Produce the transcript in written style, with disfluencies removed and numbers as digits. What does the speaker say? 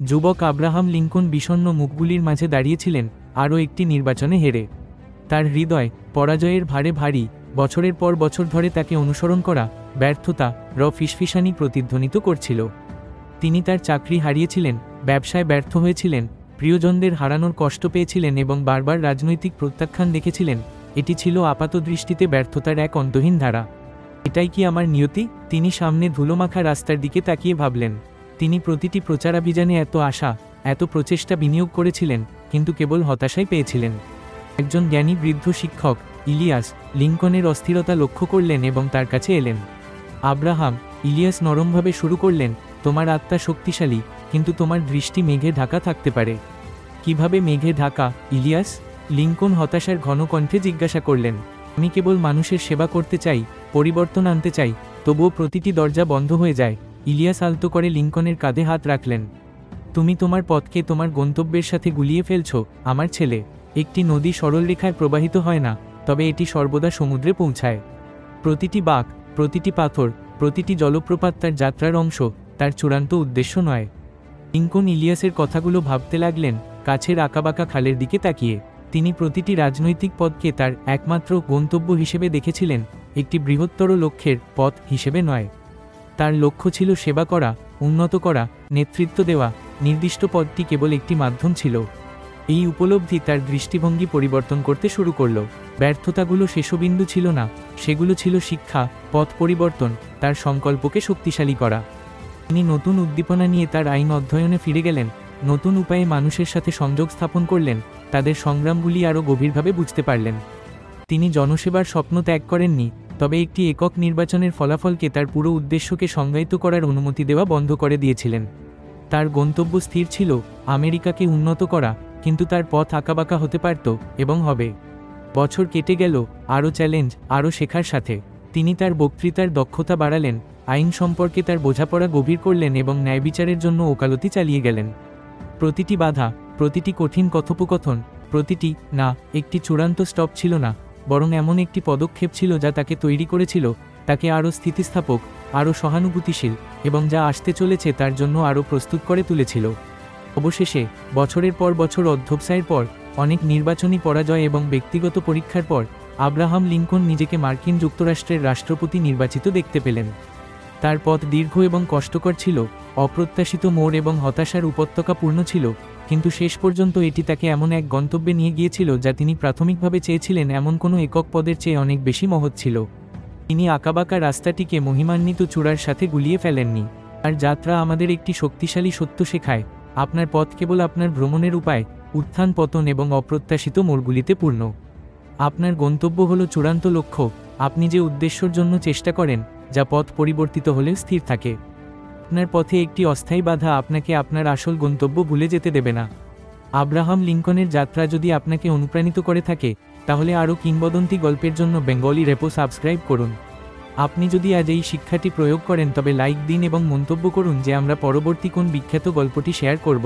যুবক Abraham Lincoln বিষণ্ণ মুখগুলির মাঝে দাঁড়িয়েছিলেন আরও একটি নির্বাচনে হেরে। তার হৃদয় পরাজয়ের ভারে ভারী, বছরের পর বছর ধরে তাকে অনুসরণ করা ব্যর্থতা ফিসফিসানি প্রতিধ্বনিত করছিল। তিনি তার চাকরি হারিয়েছিলেন, ব্যবসায় ব্যর্থ হয়েছিলেন, প্রিয়জনদের হারানোর কষ্ট পেয়েছিলেন এবং বারবার রাজনৈতিক প্রত্যাখ্যান দেখেছিলেন। এটি ছিল আপাতদৃষ্টিতে ব্যর্থতার এক অন্তহীন ধারা। এটাই কি আমার নিয়তি? তিনি সামনে ধুলোমাখা রাস্তার দিকে তাকিয়ে ভাবলেন। তিনি প্রতিটি প্রচারাভিযানে এত আশা, এত প্রচেষ্টা বিনিয়োগ করেছিলেন, কিন্তু কেবল হতাশাই পেয়েছিলেন। একজন জ্ঞানী বৃদ্ধ শিক্ষক ইলিয়াস লিঙ্কনের অস্থিরতা লক্ষ্য করলেন এবং তার কাছে এলেন। আব্রাহাম, ইলিয়াস নরমভাবে শুরু করলেন, তোমার আত্মা শক্তিশালী, কিন্তু তোমার দৃষ্টি মেঘে ঢাকা থাকতে পারে। কিভাবে মেঘে ঢাকা, ইলিয়াস? লিঙ্কন হতাশার ঘন কণ্ঠে জিজ্ঞাসা করলেন। আমি কেবল মানুষের সেবা করতে চাই, পরিবর্তন আনতে চাই, তবুও প্রতিটি দরজা বন্ধ হয়ে যায়। ইলিয়াস আলতো করে লিঙ্কনের কাঁধে হাত রাখলেন। তুমি তোমার পথকে তোমার গন্তব্যের সাথে গুলিয়ে ফেলছো, আমার ছেলে। একটি নদী সরল রেখায় প্রবাহিত হয় না, তবে এটি সর্বদা সমুদ্রে পৌঁছায়। প্রতিটি বাঁক, প্রতিটি পাথর, প্রতিটি জলপ্রপাত তার যাত্রার অংশ, তার চূড়ান্ত উদ্দেশ্য নয়। লিঙ্কন ইলিয়াসের কথাগুলো ভাবতে লাগলেন, কাছের আঁকাবাঁকা খালের দিকে তাকিয়ে। তিনি প্রতিটি রাজনৈতিক পদকে তার একমাত্র গন্তব্য হিসেবে দেখেছিলেন, একটি বৃহত্তর লক্ষ্যের পথ হিসেবে নয়। তার লক্ষ্য ছিল সেবা করা, উন্নত করা, নেতৃত্ব দেওয়া। নির্দিষ্ট পদটি কেবল একটি মাধ্যম ছিল। এই উপলব্ধি তার দৃষ্টিভঙ্গি পরিবর্তন করতে শুরু করল। ব্যর্থতাগুলো শেষবিন্দু ছিল না, সেগুলো ছিল শিক্ষা, পথ পরিবর্তন, তার সংকল্পকে শক্তিশালী করা। তিনি নতুন উদ্দীপনা নিয়ে তার আইন অধ্যয়নে ফিরে গেলেন, নতুন উপায়ে মানুষের সাথে সংযোগ স্থাপন করলেন, তাদের সংগ্রামগুলি আরও গভীরভাবে বুঝতে পারলেন। তিনি জনসেবার স্বপ্ন ত্যাগ করেননি, তবে একটি একক নির্বাচনের ফলাফলকে তার পুরো উদ্দেশ্যকে সংজ্ঞায়িত করার অনুমতি দেওয়া বন্ধ করে দিয়েছিলেন। তার গন্তব্য স্থির ছিল, আমেরিকাকে উন্নত করা, কিন্তু তার পথ আঁকাবাঁকা হতে পারত এবং হবে। বছর কেটে গেল, আরও চ্যালেঞ্জ, আরও শেখার সাথে। তিনি তার বক্তৃতার দক্ষতা বাড়ালেন, আইন সম্পর্কে তার বোঝাপড়া গভীর করলেন এবং ন্যায়বিচারের জন্য ওকালতি চালিয়ে গেলেন। প্রতিটি বাধা, প্রতিটি কঠিন কথোপকথন, প্রতিটি না একটি চূড়ান্ত স্টপ ছিল না, বরং এমন একটি পদক্ষেপ ছিল যা তাকে তৈরি করেছিল, তাকে আরও স্থিতিস্থাপক, আরও সহানুভূতিশীল এবং যা আসতে চলেছে তার জন্য আরও প্রস্তুত করে তুলেছিল। অবশেষে, বছরের পর বছর অধ্যবসায়ের পর, অনেক নির্বাচনী পরাজয় এবং ব্যক্তিগত পরীক্ষার পর, আব্রাহাম লিঙ্কন নিজেকে মার্কিন যুক্তরাষ্ট্রের রাষ্ট্রপতি নির্বাচিত দেখতে পেলেন। তার পথ দীর্ঘ এবং কষ্টকর ছিল, অপ্রত্যাশিত মোড় এবং হতাশার উপত্যকা পূর্ণ ছিল, কিন্তু শেষ পর্যন্ত এটি তাকে এমন এক গন্তব্যে নিয়ে গিয়েছিল যা তিনি প্রাথমিকভাবে চেয়েছিলেন এমন কোনো একক পদের চেয়ে অনেক বেশি মহৎ ছিল। তিনি আঁকাবাঁকা রাস্তাটিকে মহিমান্বিত চূড়ার সাথে গুলিয়ে ফেলেননি। আর যাত্রা আমাদের একটি শক্তিশালী সত্য শেখায়, আপনার পথ কেবল আপনার ভ্রমণের উপায়, উত্থান পতন এবং অপ্রত্যাশিত মোড়গুলিতে পূর্ণ। আপনার গন্তব্য হলো চূড়ান্ত লক্ষ্য, আপনি যে উদ্দেশ্যের জন্য চেষ্টা করেন, যা পথ পরিবর্তিত হলেও স্থির থাকে। আপনার পথে একটি অস্থায়ী বাধা আপনাকে আপনার আসল গন্তব্য ভুলে যেতে দেবে না। আব্রাহাম লিঙ্কনের যাত্রা যদি আপনাকে অনুপ্রাণিত করে থাকে, তাহলে আরও কিংবদন্তি গল্পের জন্য বেঙ্গলি রেপো সাবস্ক্রাইব করুন। আপনি যদি আজ এই শিক্ষাটি প্রয়োগ করেন তবে লাইক দিন এবং মন্তব্য করুন যে আমরা পরবর্তী কোন বিখ্যাত গল্পটি শেয়ার করব।